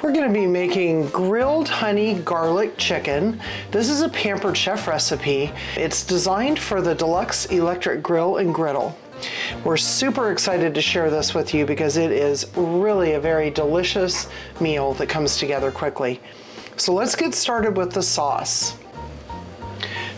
We're going to be making grilled honey garlic chicken. This is a Pampered Chef recipe. It's designed for the deluxe electric grill and griddle. We're super excited to share this with you because it is really a very delicious meal that comes together quickly. So let's get started with the sauce.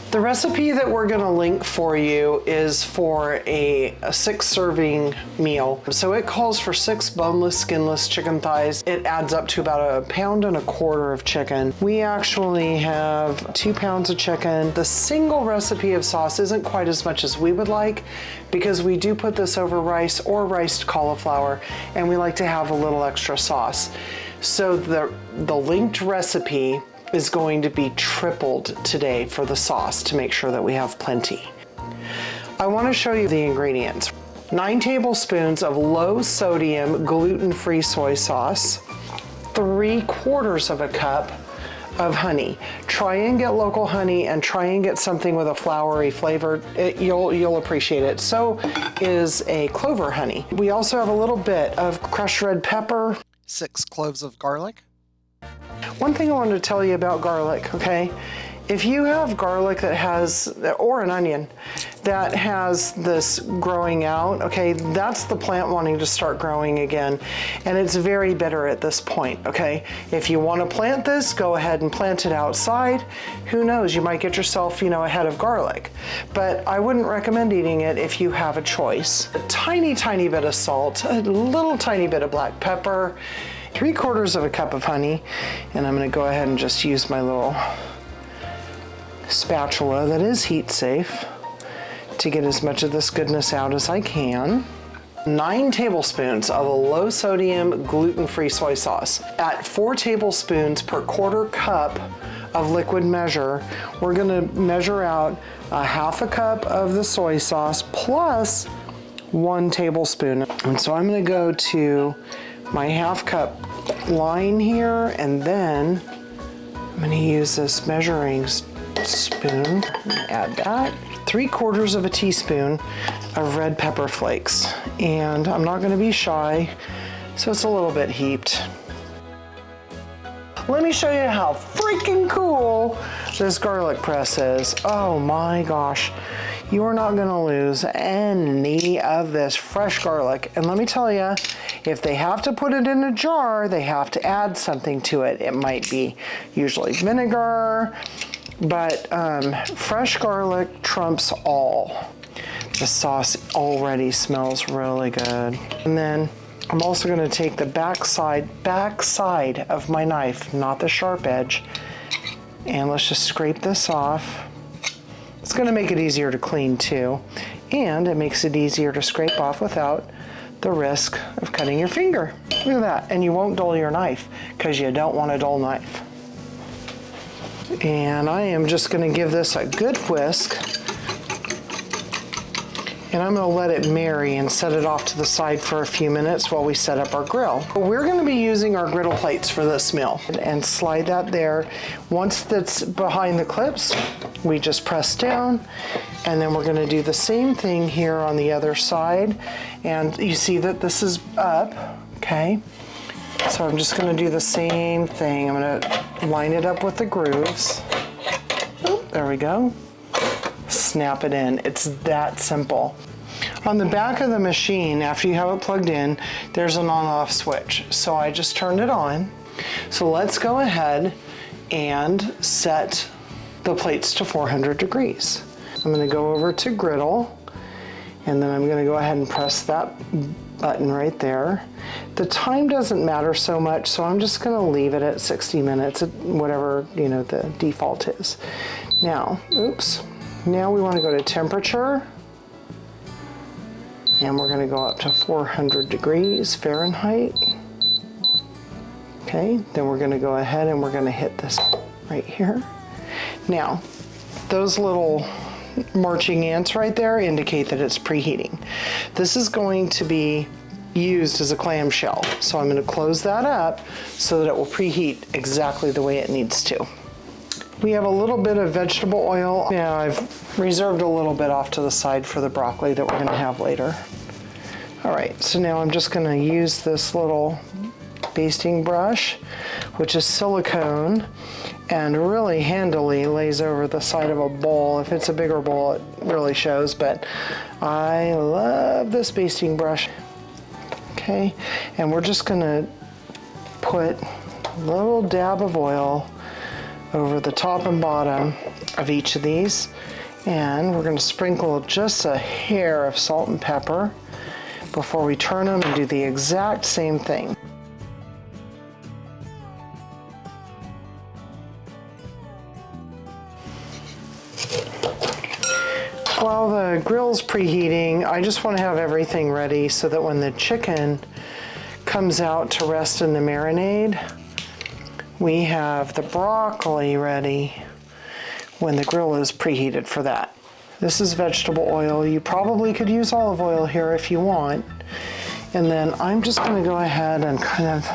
The recipe that we're going to link for you is for a 6-serving meal. So it calls for 6 boneless, skinless chicken thighs. It adds up to about 1.25 pounds of chicken. We actually have 2 pounds of chicken. The single recipe of sauce isn't quite as much as we would like because we do put this over rice or riced cauliflower, and we like to have a little extra sauce. So the linked recipe is going to be tripled today for the sauce to make sure that we have plenty. I want to show you the ingredients. 9 tablespoons of low sodium gluten-free soy sauce, 3/4 cup of honey. Try and get local honey and try and get something with a flowery flavor. You'll appreciate it. So is a clover honey. We also have a little bit of crushed red pepper, 6 cloves of garlic. One thing I wanted to tell you about garlic, okay? If you have garlic that has, or an onion, that has this growing out, okay, that's the plant wanting to start growing again. And it's very bitter at this point, okay? If you want to plant this, go ahead and plant it outside. Who knows, you might get yourself, a head of garlic. But I wouldn't recommend eating it if you have a choice. A tiny, tiny bit of salt, a little tiny bit of black pepper, 3/4 cup of honey, and I'm going to go ahead and just use my little spatula that is heat safe to get as much of this goodness out as I can. 9 tablespoons of a low sodium gluten-free soy sauce. At 4 tablespoons per 1/4 cup of liquid measure, we're going to measure out 1/2 cup of the soy sauce plus 1 tablespoon. And so I'm going to go to my 1/2 cup line here, and then I'm going to use this measuring spoon. Add that. 3/4 teaspoon of red pepper flakes, and I'm not going to be shy, so it's a little bit heaped. Let me show you how freaking cool this garlic press is. Oh my gosh. You are not going to lose any of this fresh garlic. And let me tell you, if they have to put it in a jar, they have to add something to it. It might be usually vinegar, but fresh garlic trumps all. The sauce already smells really good. And then I'm also going to take the back side of my knife, not the sharp edge, and let's just scrape this off. It's going to make it easier to clean too, and it makes it easier to scrape off without the risk of cutting your finger. Look at that, and you won't dull your knife because you don't want a dull knife. And I am just going to give this a good whisk, and I'm going to let it marry and set it off to the side for a few minutes while we set up our grill. We're going to be using our griddle plates for this meal, and slide that there. Once that's behind the clips, we just press down, and then we're going to do the same thing here on the other side. And you see that this is up, okay? So I'm just going to do the same thing. I'm going to line it up with the grooves. Oh, there we go. Snap it in. It's that simple. On the back of the machine, after you have it plugged in, there's an on-off switch. So I just turned it on. So let's go ahead and set the plates to 400 degrees. I'm going to go over to griddle, and then I'm going to go ahead and press that button right there. The time doesn't matter so much, so I'm just going to leave it at 60 minutes, whatever the default is. Now, now we want to go to temperature, and we're going to go up to 400 degrees Fahrenheit. Okay, then we're going to go ahead and we're going to hit this right here. Now, those little marching ants right there indicate that it's preheating. This is going to be used as a clamshell, so I'm going to close that up so that it will preheat exactly the way it needs to. We have a little bit of vegetable oil. Yeah, I've reserved a little bit off to the side for the broccoli that we're going to have later. All right, so now I'm just going to use this little basting brush, which is silicone and really handily lays over the side of a bowl. If it's a bigger bowl, it really shows, but I love this basting brush. Okay, and we're just gonna put a little dab of oil over the top and bottom of each of these, and we're gonna sprinkle just a hair of salt and pepper before we turn them and do the exact same thing. While the grill's preheating, I just want to have everything ready so that when the chicken comes out to rest in the marinade, we have the broccoli ready when the grill is preheated for that. This is vegetable oil. You probably could use olive oil here if you want. And then I'm just going to go ahead and kind of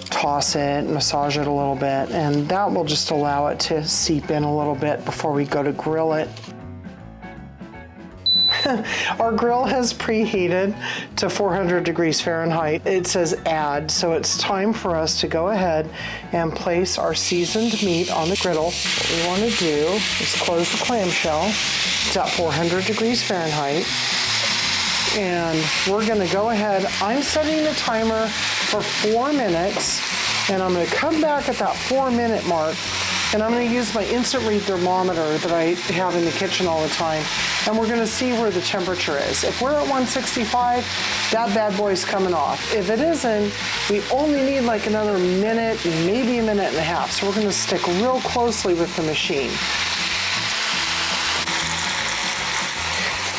toss it, massage it a little bit, and that will just allow it to seep in a little bit before we go to grill it. Our grill has preheated to 400 degrees Fahrenheit. It says add, so it's time for us to go ahead and place our seasoned meat on the griddle. What we want to do is close the clamshell. It's at 400 degrees Fahrenheit. And we're going to go ahead. I'm setting the timer for 4 minutes, and I'm going to come back at that 4-minute mark, and I'm going to use my instant read thermometer that I have in the kitchen all the time, and we're going to see where the temperature is. If we're at 165, that bad boy's coming off. If it isn't, we only need like another minute, maybe a minute and a half. So we're going to stick real closely with the machine.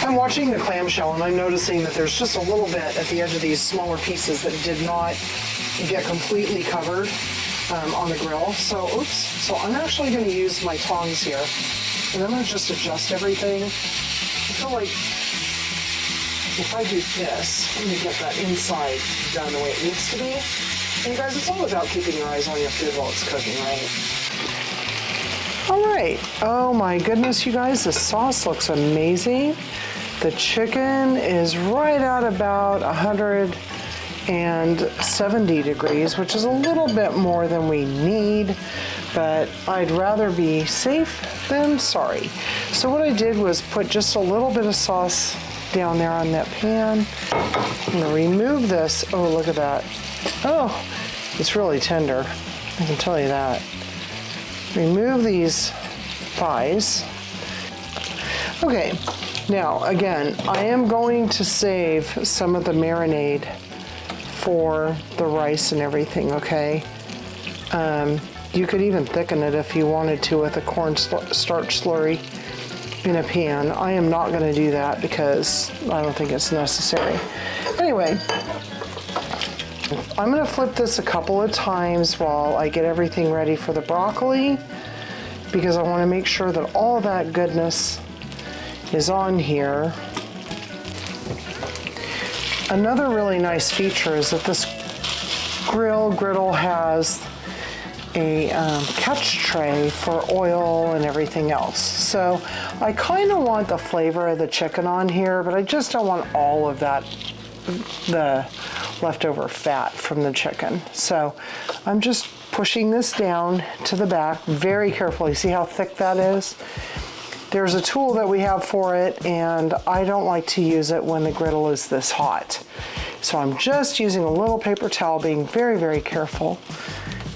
I'm watching the clamshell and I'm noticing that there's just a little bit at the edge of these smaller pieces that did not get completely covered on the grill. So, so I'm actually going to use my tongs here, and I'm going to just adjust everything. I feel like if I do this, I'm going to get that inside done the way it needs to be. And you guys, it's all about keeping your eyes on your food while it's cooking, right? All right. Oh my goodness, you guys, the sauce looks amazing. The chicken is right at about 170 degrees, which is a little bit more than we need, but I'd rather be safe than sorry. So what I did was put just a little bit of sauce down there on that pan. I'm gonna remove this. Oh, look at that. Oh, it's really tender, I can tell you that. Remove these thighs. Okay, now again, I am going to save some of the marinade for the rice and everything, okay? You could even thicken it if you wanted to with a cornstarch slurry in a pan. I am not gonna do that because I don't think it's necessary. Anyway, I'm gonna flip this a couple of times while I get everything ready for the broccoli, because I wanna make sure that all that goodness is on here. Another really nice feature is that this griddle has a catch tray for oil and everything else. So I kind of want the flavor of the chicken on here, but I just don't want all of that, the leftover fat from the chicken. So I'm just pushing this down to the back very carefully. See how thick that is? There's a tool that we have for it, and I don't like to use it when the griddle is this hot. So I'm just using a little paper towel, being very, very careful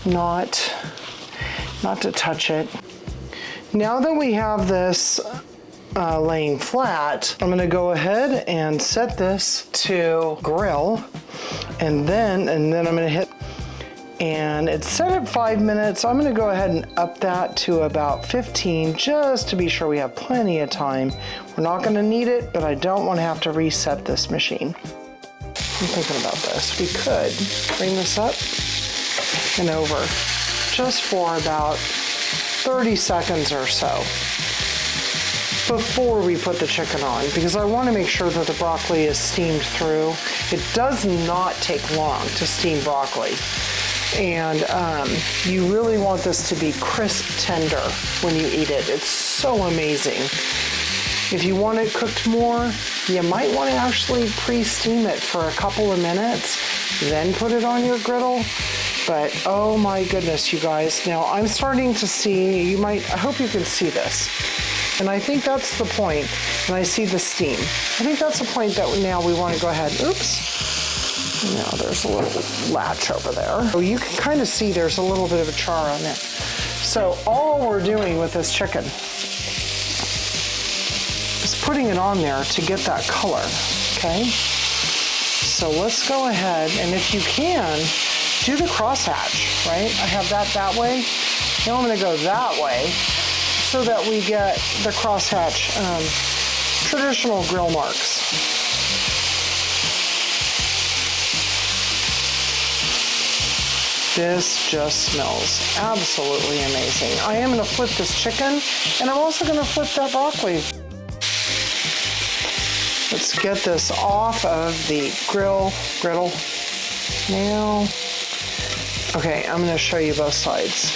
not to touch it. Now that we have this laying flat, I'm gonna go ahead and set this to grill, and then I'm gonna hit, and it's set at 5 minutes. So I'm gonna go ahead and up that to about 15, just to be sure we have plenty of time. We're not gonna need it, but I don't wanna have to reset this machine. I'm thinking about this. We could bring this up and over just for about 30 seconds or so before we put the chicken on, because I want to make sure that the broccoli is steamed through. It does not take long to steam broccoli, and you really want this to be crisp tender when you eat it. It's so amazing. If you want it cooked more, you might want to actually pre-steam it for a couple of minutes then put it on your griddle. But oh my goodness, you guys. Now I'm starting to see, I hope you can see this. And I think that's the point. And I see the steam. I think that's the point that now we want to go ahead. Oops. Now there's a little latch over there. So you can kind of see there's a little bit of a char on it. So all we're doing with this chicken is putting it on there to get that color, okay? So let's go ahead, and if you can, do the crosshatch, right? I have that way. Now I'm gonna go that way so that we get the crosshatch traditional grill marks. This just smells absolutely amazing. I am gonna flip this chicken, and I'm also gonna flip that broccoli. Let's get this off of the griddle now. Okay, I'm gonna show you both sides.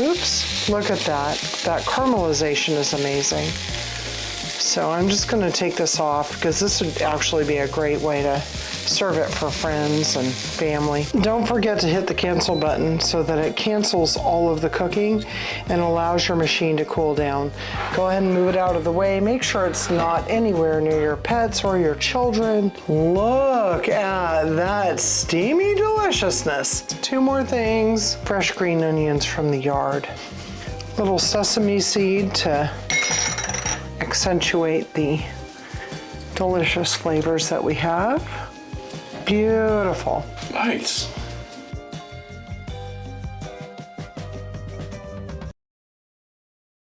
Oops, look at that. That caramelization is amazing. So I'm just gonna take this off because this would actually be a great way to serve it for friends and family. Don't forget to hit the cancel button so that it cancels all of the cooking and allows your machine to cool down. Go ahead and move it out of the way. Make sure it's not anywhere near your pets or your children. Look at that steamy deliciousness. 2 more things. Fresh green onions from the yard. Little sesame seed to accentuate the delicious flavors that we have. Beautiful. Nice.